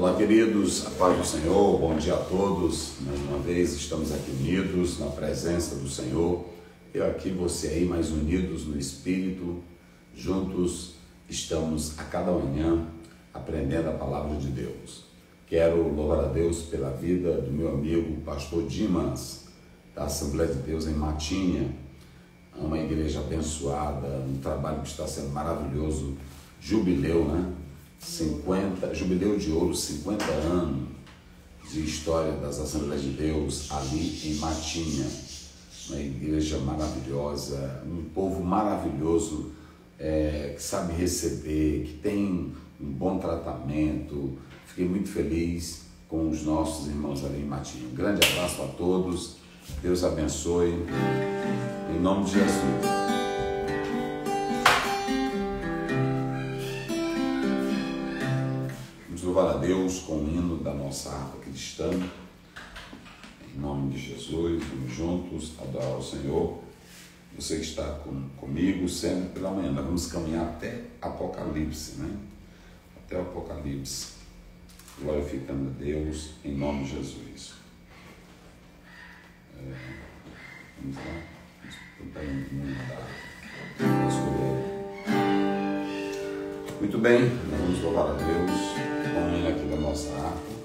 Olá, queridos, a paz do Senhor, bom dia a todos. Mais uma vez estamos aqui unidos na presença do Senhor. Eu aqui, você aí, mais unidos no Espírito. Juntos estamos a cada manhã aprendendo a palavra de Deus. Quero louvar a Deus pela vida do meu amigo pastor Dimas, da Assembleia de Deus em Matinha, uma igreja abençoada, um trabalho que está sendo maravilhoso, jubileu, né? Jubileu de ouro, 50 anos de história das Assembleias de Deus ali em Matinha, uma igreja maravilhosa, um povo maravilhoso, que sabe receber, que tem um bom tratamento. Fiquei muito feliz com os nossos irmãos ali em Matinha. Um grande abraço a todos, Deus abençoe, em nome de Jesus. Louvar a Deus com o hino da nossa harpa cristã, em nome de Jesus. Vamos juntos adorar o Senhor. Você que está comigo sempre pela manhã, nós vamos caminhar até Apocalipse, né? Até o Apocalipse, glorificando a Deus em nome de Jesus. Vamos lá, vamos tentar escolher. Muito bem, nós vamos louvar a Deus com o hino aqui da nossa harpa.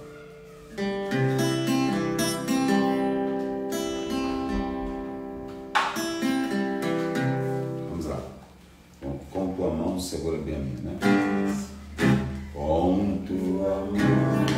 Vamos lá. Com tua mão, segura bem a minha, né? Com tua mão.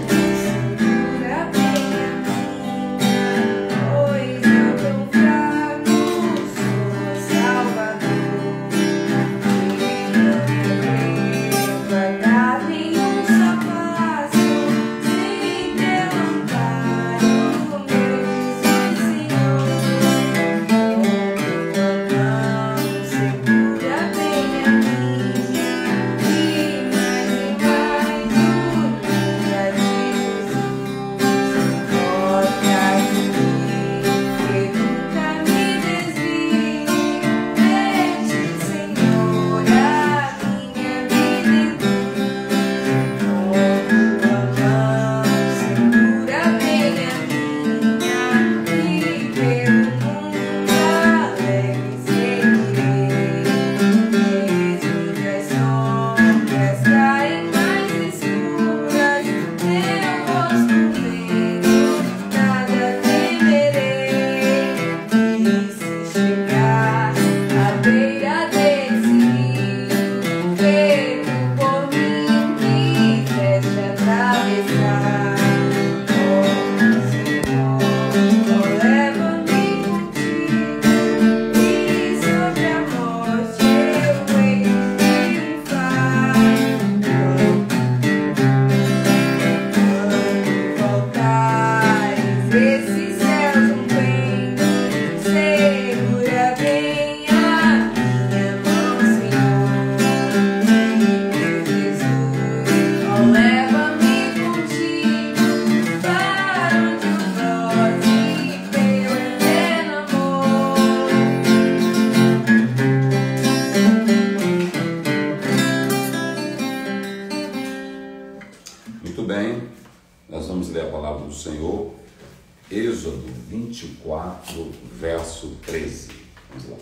Êxodo 24, verso 13. Vamos lá.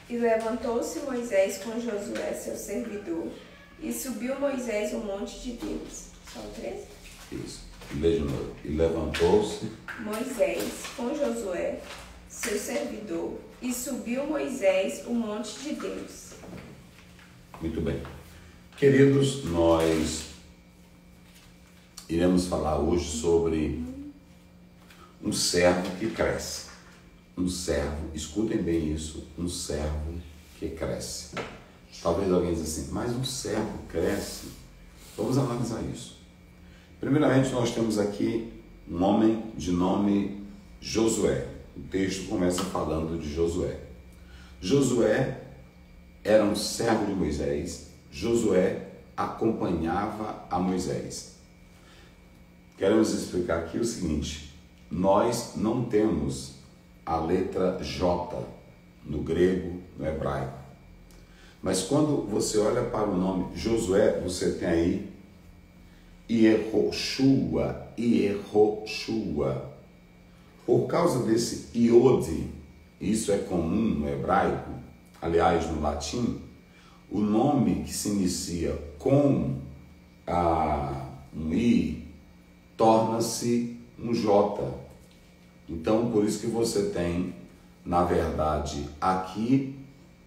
E levantou-se Moisés com Josué, seu servidor, e subiu Moisés o monte de Deus. São 13? Isso. Lê de novo. E levantou-se Moisés com Josué, seu servidor, e subiu Moisés o monte de Deus. Muito bem. Queridos, nós iremos falar hoje sobre um servo que cresce. Um servo, escutem bem isso, um servo que cresce. Talvez alguém diga assim, mas um servo cresce? Vamos analisar isso. Primeiramente, nós temos aqui um homem de nome Josué. O texto começa falando de Josué. Josué era um servo de Moisés. Josué acompanhava a Moisés. Queremos explicar aqui o seguinte: nós não temos a letra J no grego, no hebraico. Mas quando você olha para o nome Josué, você tem aí Yehoshua, Yehoshua. Por causa desse iode, isso é comum no hebraico, aliás, no latim, o nome que se inicia com um i torna-se um j. Então, por isso que você tem, na verdade, aqui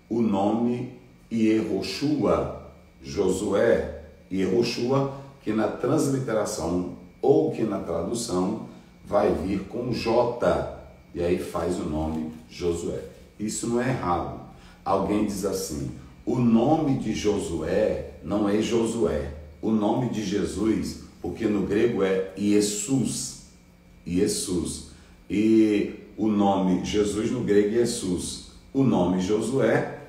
o nome Yehoshua, Josué, Yehoshua, que na transliteração ou que na tradução vai vir com J, e aí faz o nome Josué. Isso não é errado. Alguém diz assim, o nome de Josué não é Josué, o nome de Jesus, porque no grego é Jesus, Jesus, e o nome Jesus no grego é Jesus. O nome Josué,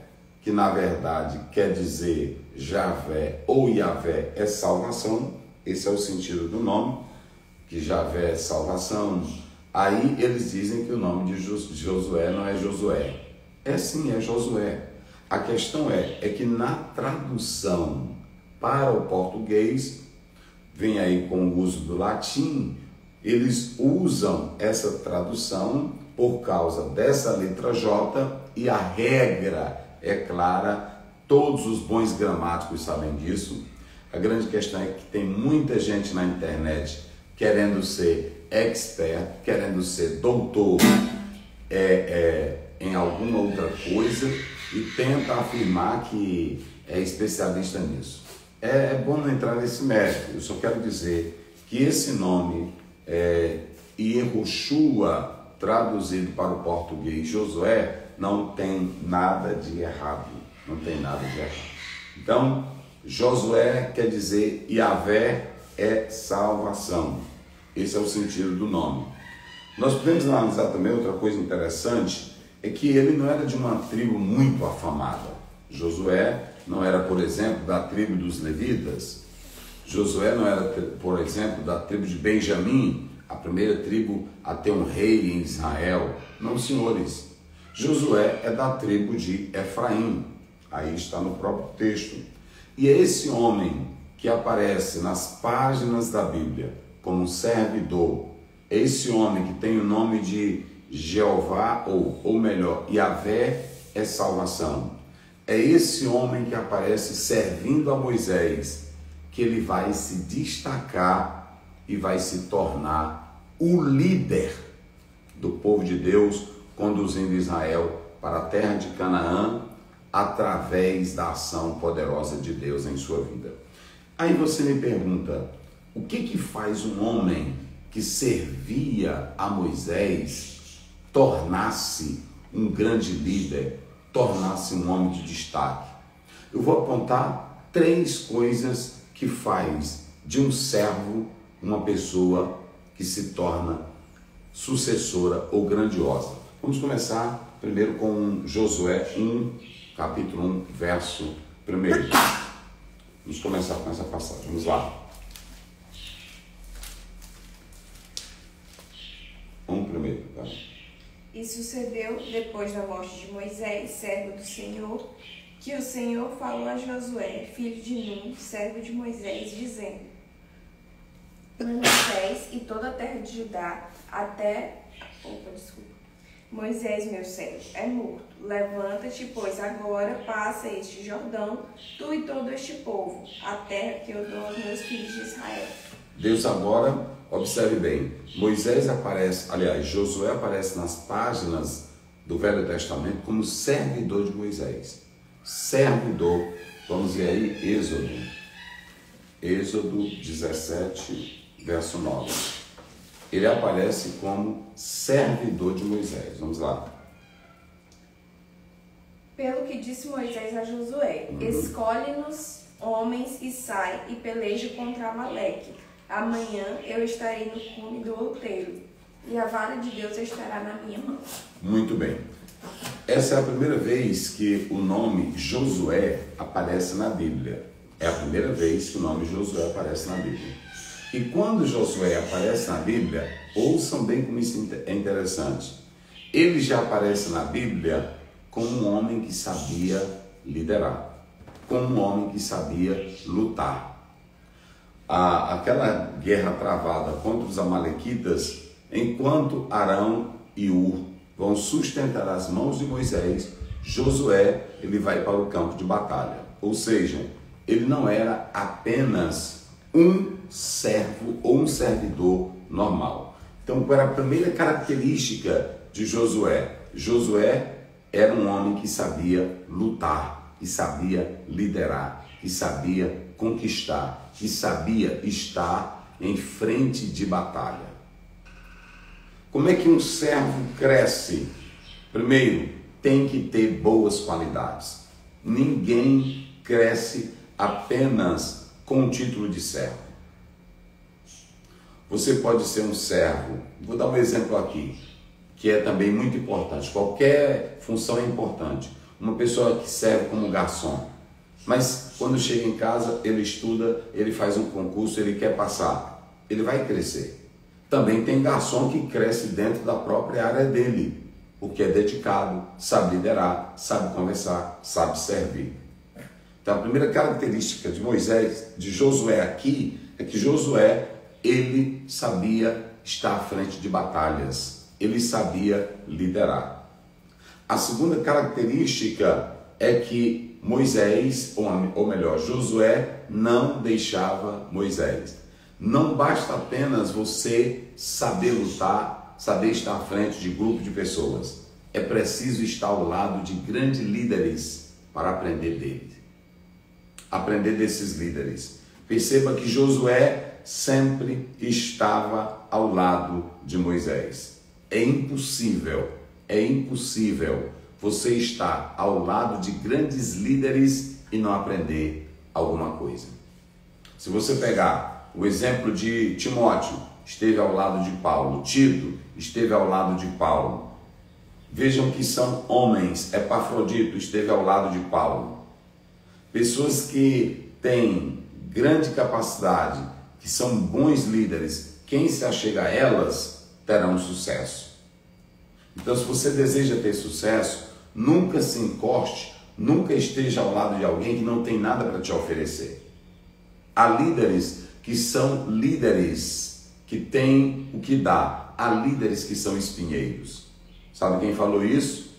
que na verdade quer dizer Javé ou Yavé é salvação, esse é o sentido do nome, que Javé é salvação. Aí eles dizem que o nome de Josué não é Josué. É sim, é Josué. A questão é que na tradução para o português, vem aí com o uso do latim, eles usam essa tradução por causa dessa letra J, e a regra é clara, todos os bons gramáticos sabem disso. A grande questão é que tem muita gente na internet querendo ser expert, querendo ser doutor em alguma outra coisa e tenta afirmar que é especialista nisso. É bom não entrar nesse mérito, eu só quero dizer que esse nome, Yehoshua, traduzido para o português Josué, não tem nada de errado, não tem nada de errado. Então, Josué quer dizer Yavé é salvação. Esse é o sentido do nome. Nós podemos analisar também outra coisa interessante, é que ele não era de uma tribo muito afamada. Josué não era, por exemplo, da tribo dos levitas. Josué não era, por exemplo, da tribo de Benjamim, a primeira tribo a ter um rei em Israel. Não, senhores. Josué é da tribo de Efraim. Aí está no próprio texto. E é esse homem que aparece nas páginas da Bíblia como servidor, é esse homem que tem o nome de Jeová, ou melhor, Yavé é salvação. É esse homem que aparece servindo a Moisés, que ele vai se destacar e vai se tornar o líder do povo de Deus, conduzindo Israel para a terra de Canaã, através da ação poderosa de Deus em sua vida. Aí você me pergunta, o que faz um homem que servia a Moisés tornar-se um grande líder, tornar-se um homem de destaque? Eu vou apontar 3 coisas que faz de um servo uma pessoa que se torna sucessora ou grandiosa. Vamos começar primeiro com Josué 1, capítulo 1, verso 1. Vamos começar com essa passagem. Vamos lá. 1:1. Tá? E sucedeu, depois da morte de Moisés, servo do Senhor, que o Senhor falou a Josué, filho de Nun, servo de Moisés, dizendo: Manassés e toda a terra de Judá, Moisés, meu servo, é morto. Levanta-te, pois agora passa este Jordão, tu e todo este povo, a terra que eu dou aos meus filhos de Israel. Deus agora, observe bem, Moisés aparece, aliás, Josué aparece nas páginas do Velho Testamento como servidor de Moisés. Servidor, vamos ver aí, Êxodo 17, verso 9. Ele aparece como servidor de Moisés. Vamos lá. Pelo que disse Moisés a Josué, escolhe-nos homens e sai e peleja contra Amaleque. Amanhã eu estarei no cume do outeiro, e a vara de Deus estará na minha mão. Muito bem. Essa é a primeira vez que o nome Josué aparece na Bíblia. É a primeira vez que o nome Josué aparece na Bíblia. E quando Josué aparece na Bíblia, ouçam bem como isso é interessante. Ele já aparece na Bíblia como um homem que sabia liderar, como um homem que sabia lutar. aquela guerra travada contra os amalequitas, enquanto Arão e Hur vão sustentar as mãos de Moisés, Josué ele vai para o campo de batalha. Ou seja, ele não era apenas um servo ou um servidor normal. Então, qual era a primeira característica de Josué? Josué era um homem que sabia lutar, que sabia liderar, que sabia conquistar, que sabia estar em frente de batalha. Como é que um servo cresce? Primeiro, tem que ter boas qualidades. Ninguém cresce apenas com o título de servo. Você pode ser um servo, vou dar um exemplo aqui, que é também muito importante. Qualquer função é importante. Uma pessoa que serve como garçom, mas quando chega em casa, ele estuda, ele faz um concurso, ele quer passar, ele vai crescer. Também tem garçom que cresce dentro da própria área dele, porque é dedicado, sabe liderar, sabe conversar, sabe servir. Então a primeira característica de Moisés, de Josué aqui, é que Josué, ele sabia estar à frente de batalhas, ele sabia liderar. A segunda característica é que Moisés, ou melhor, Josué não deixava Moisés. Não basta apenas você saber lutar, saber estar à frente de grupo de pessoas. É preciso estar ao lado de grandes líderes para aprender deles. Aprender desses líderes. Perceba que Josué sempre estava ao lado de Moisés. É impossível você estar ao lado de grandes líderes e não aprender alguma coisa. Se você pegar o exemplo de Timóteo, esteve ao lado de Paulo, Tito esteve ao lado de Paulo. Vejam que são homens. Epafrodito esteve ao lado de Paulo. Pessoas que têm grande capacidade, que são bons líderes, quem se achega a elas terão sucesso. Então, se você deseja ter sucesso, nunca se encoste, nunca esteja ao lado de alguém que não tem nada para te oferecer. Há líderes que são líderes, que têm o que dar. Há líderes que são espinheiros. Sabe quem falou isso?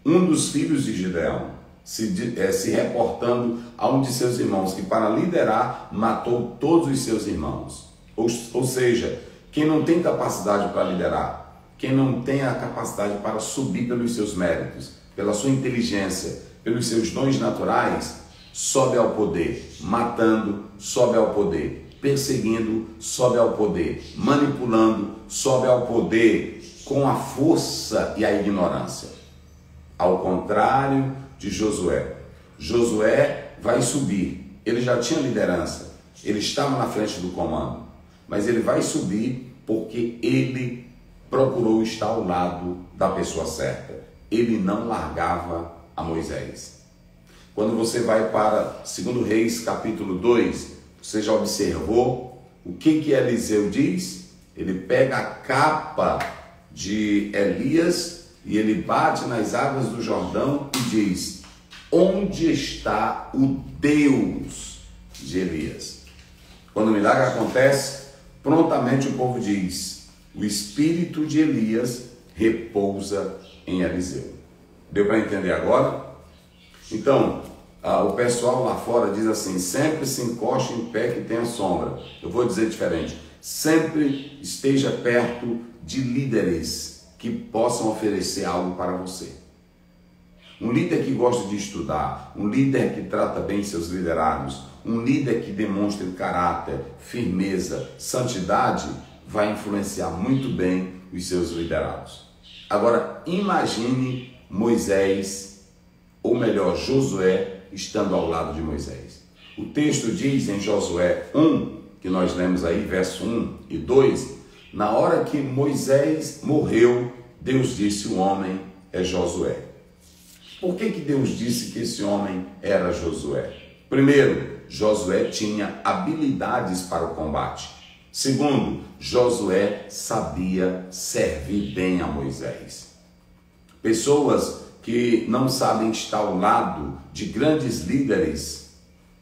Um dos filhos de Gideão, se reportando a um de seus irmãos, que para liderar matou todos os seus irmãos. Ou seja, quem não tem capacidade para liderar, quem não tem a capacidade para subir pelos seus méritos, pela sua inteligência, pelos seus dons naturais, sobe ao poder, matando, sobe ao poder, perseguindo, sobe ao poder, manipulando, sobe ao poder, com a força e a ignorância. Ao contrário de Josué. Josué vai subir, ele já tinha liderança, ele estava na frente do comando, mas ele vai subir porque ele procurou estar ao lado da pessoa certa. Ele não largava a Moisés. Quando você vai para 2 Reis capítulo 2, você já observou o que Eliseu diz? Ele pega a capa de Elias e ele bate nas águas do Jordão e diz: onde está o Deus de Elias? Quando o milagre acontece, prontamente o povo diz: o espírito de Elias repousa em Eliseu. Deu para entender agora? Então, o pessoal lá fora diz assim: sempre se encoste em pé que tenha sombra. Eu vou dizer diferente: sempre esteja perto de líderes que possam oferecer algo para você. Um líder que gosta de estudar, um líder que trata bem seus liderados, um líder que demonstra caráter, firmeza, santidade, vai influenciar muito bem os seus liderados. Agora, imagine Moisés, ou melhor, Josué, estando ao lado de Moisés. O texto diz em Josué 1, que nós lemos aí, verso 1 e 2, na hora que Moisés morreu, Deus disse: o homem é Josué. Por que Deus disse que esse homem era Josué? Primeiro, Josué tinha habilidades para o combate. Segundo, Josué sabia servir bem a Moisés. Pessoas que não sabem estar ao lado de grandes líderes,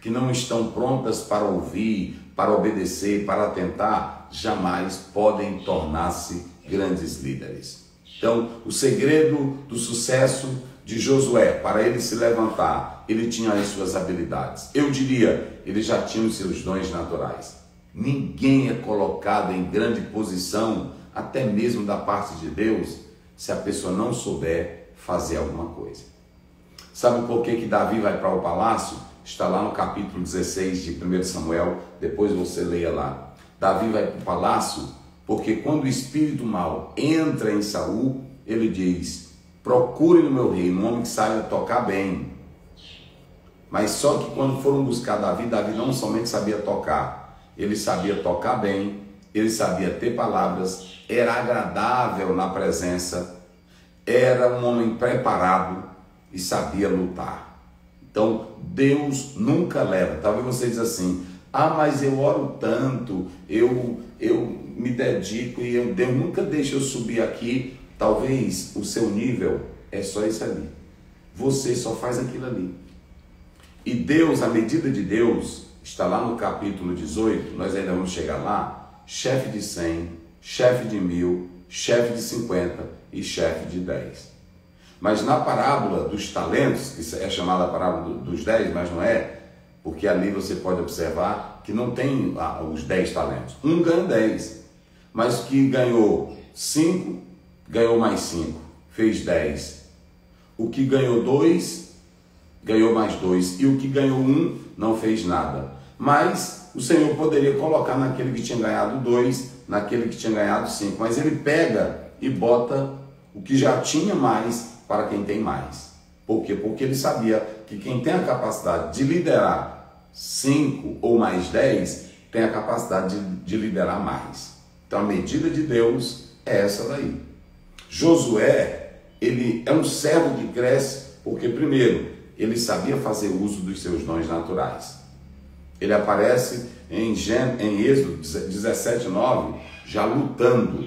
que não estão prontas para ouvir, para obedecer, para atentar, jamais podem tornar-se grandes líderes. Então, o segredo do sucesso de Josué, para ele se levantar, ele tinha as suas habilidades. Eu diria, ele já tinha os seus dons naturais. Ninguém é colocado em grande posição, até mesmo da parte de Deus, se a pessoa não souber fazer alguma coisa. Sabe por que Davi vai para o palácio? Está lá no capítulo 16 de 1 Samuel, depois você leia lá. Davi vai para o palácio porque quando o espírito mau entra em Saul, ele diz: procure no meu reino um homem que saiba tocar bem. Mas só que quando foram buscar Davi, Davi não somente sabia tocar, ele sabia tocar bem, ele sabia ter palavras, era agradável na presença, era um homem preparado e sabia lutar. Então, Deus nunca leva. Talvez você diz assim: ah, mas eu oro tanto, eu me dedico e Deus nunca deixa eu subir aqui. Talvez o seu nível é só isso ali. Você só faz aquilo ali. E Deus, a medida de Deus, está lá no capítulo 18, nós ainda vamos chegar lá, chefe de 100, chefe de 1000, chefe de 50 e chefe de 10. Mas na parábola dos talentos, que é chamada a parábola dos 10, mas não é, porque ali você pode observar que não tem os 10 talentos. Um ganha 10, mas que ganhou 5, ganhou mais 5, fez 10. O que ganhou 2, ganhou mais 2. E o que ganhou 1, não fez nada. Mas o Senhor poderia colocar naquele que tinha ganhado 2, naquele que tinha ganhado 5. Mas ele pega e bota o que já tinha mais para quem tem mais. Por quê? Porque ele sabia que quem tem a capacidade de liderar 5 ou mais 10, tem a capacidade de liderar mais. Então a medida de Deus é essa daí. Josué, ele é um servo que cresce porque, primeiro, ele sabia fazer uso dos seus dons naturais. Ele aparece em Êxodo 17:9, já lutando,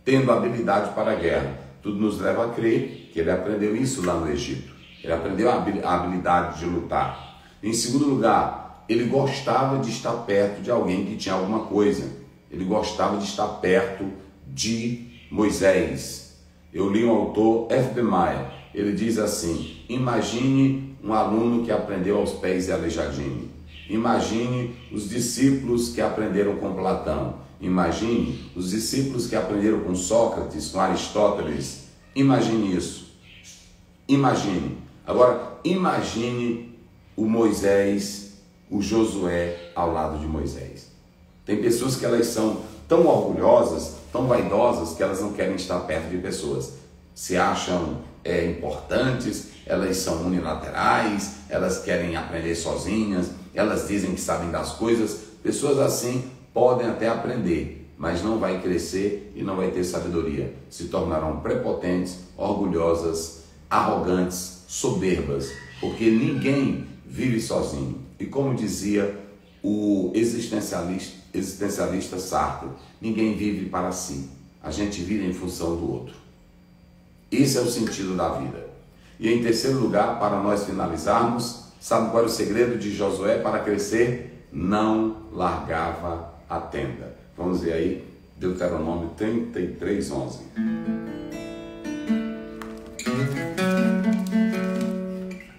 tendo habilidade para a guerra. Tudo nos leva a crer que ele aprendeu isso lá no Egito. Ele aprendeu a habilidade de lutar. Em segundo lugar, ele gostava de estar perto de alguém que tinha alguma coisa. Ele gostava de estar perto de Moisés. Eu li um autor, F.B. Meyer, ele diz assim: imagine um aluno que aprendeu aos pés de Aleijadinho. Imagine os discípulos que aprenderam com Platão. Imagine os discípulos que aprenderam com Sócrates, com Aristóteles. Imagine isso. Imagine. Agora, imagine o Moisés, o Josué ao lado de Moisés. Tem pessoas que elas são tão orgulhosas, tão vaidosas, que elas não querem estar perto de pessoas. Se acham importantes, elas são unilaterais, elas querem aprender sozinhas, elas dizem que sabem das coisas. Pessoas assim podem até aprender, mas não vai crescer e não vai ter sabedoria. Se tornarão prepotentes, orgulhosas, arrogantes, soberbas, porque ninguém vive sozinho. E como dizia o existencialista Sartre, ninguém vive para si, a gente vive em função do outro. Esse é o sentido da vida. E em terceiro lugar, para nós finalizarmos, sabe qual era o segredo de Josué para crescer? Não largava a tenda. Vamos ver aí, Deuteronômio 33:11.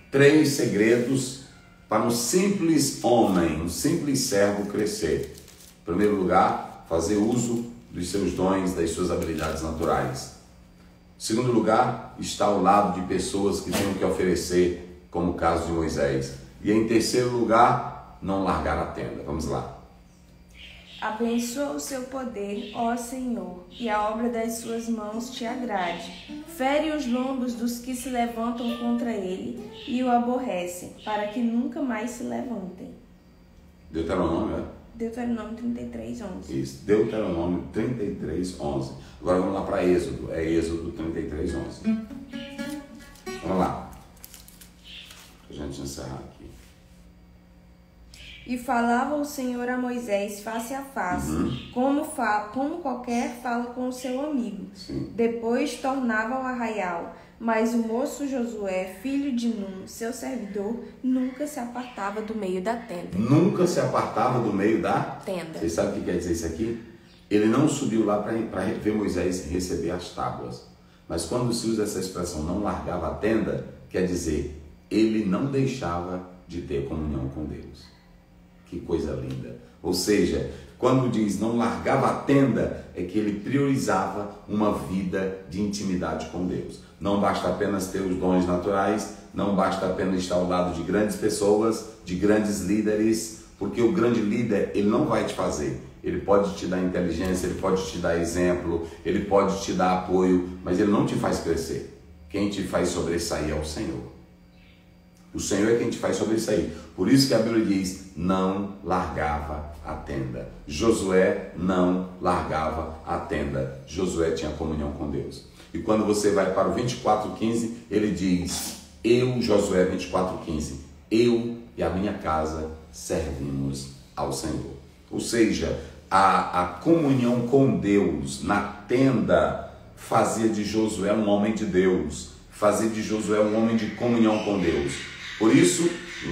Três segredos para um simples homem, um simples servo crescer. Em primeiro lugar, fazer uso dos seus dons, das suas habilidades naturais. Em segundo lugar, estar ao lado de pessoas que têm o que oferecer, como o caso de Moisés. E em terceiro lugar, não largar a tenda. Vamos lá. Abençoa o seu poder, ó Senhor, e a obra das suas mãos te agrade. Fere os lombos dos que se levantam contra ele e o aborrecem, para que nunca mais se levantem. Deuteronômio, Deuteronômio 33:11. Isso, Deuteronômio 33:11. Agora vamos lá para Êxodo. É Êxodo 33:11. Vamos lá. Para a gente encerrar aqui. E falava o Senhor a Moisés face a face, como qualquer fala com o seu amigo. Sim. Depois tornava ao arraial, Mas o moço Josué, filho de Num, seu servidor, nunca se apartava do meio da tenda. Nunca se apartava do meio da tenda. Vocês sabem o que quer dizer isso aqui? Ele não subiu lá para ver Moisés receber as tábuas. Mas quando se usa essa expressão, não largava a tenda, quer dizer, ele não deixava de ter comunhão com Deus. Que coisa linda! Ou seja, quando diz não largava a tenda, é que ele priorizava uma vida de intimidade com Deus. Não basta apenas ter os dons naturais, não basta apenas estar ao lado de grandes pessoas, de grandes líderes, porque o grande líder, ele não vai te fazer. Ele pode te dar inteligência, ele pode te dar exemplo, ele pode te dar apoio, mas ele não te faz crescer. Quem te faz sobressair é o Senhor. O Senhor é quem te faz sobressair. Por isso que a Bíblia diz, não largava a tenda. Josué não largava a tenda. Josué tinha comunhão com Deus. E quando você vai para o 24:15, ele diz, eu, Josué 24:15, eu e a minha casa servimos ao Senhor. Ou seja, a comunhão com Deus na tenda fazia de Josué um homem de Deus, fazia de Josué um homem de comunhão com Deus. Por isso,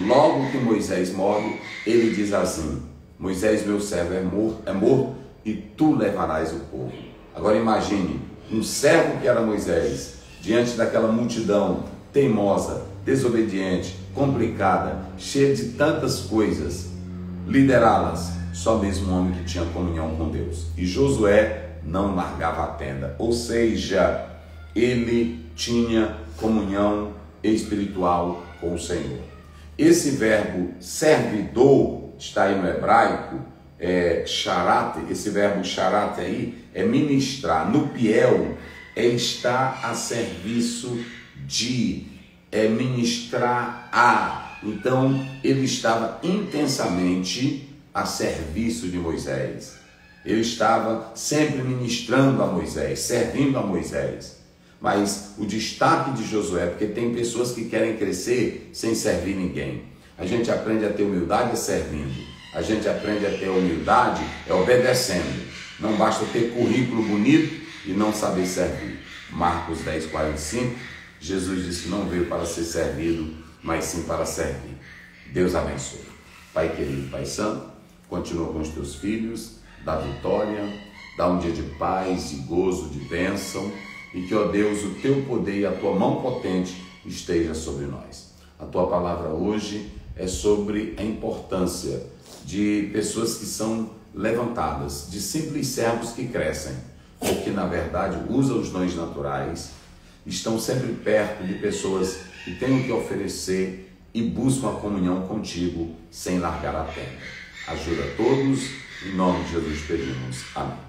logo que Moisés morre, ele diz assim, Moisés, meu servo, é morto e tu levarás o povo. Agora imagine, um servo que era Moisés, diante daquela multidão teimosa, desobediente, complicada, cheia de tantas coisas, liderá-las, só mesmo um homem que tinha comunhão com Deus. E Josué não largava a tenda, ou seja, ele tinha comunhão espiritual com o Senhor. Esse verbo servidor está aí no hebraico, charate, esse verbo charate aí é ministrar, no piel é estar a serviço de, é ministrar a. Então ele estava intensamente a serviço de Moisés. Ele estava sempre ministrando a Moisés, servindo a Moisés. Mas o destaque de Josué, porque tem pessoas que querem crescer sem servir ninguém. A gente aprende a ter humildade servindo. A gente aprende a ter humildade obedecendo. Não basta ter currículo bonito e não saber servir. Marcos 10:45, Jesus disse, não veio para ser servido, mas sim para servir. Deus abençoe. Pai querido, Pai santo, continua com os teus filhos, dá vitória, dá um dia de paz, de gozo, de bênção, e que, ó Deus, o teu poder e a tua mão potente esteja sobre nós. A tua palavra hoje é sobre a importância de pessoas que são levantadas, de simples servos que crescem, ou que na verdade usam os dons naturais, estão sempre perto de pessoas que têm o que oferecer e buscam a comunhão contigo sem largar a tenda. Ajuda a todos, em nome de Jesus pedimos. Amém.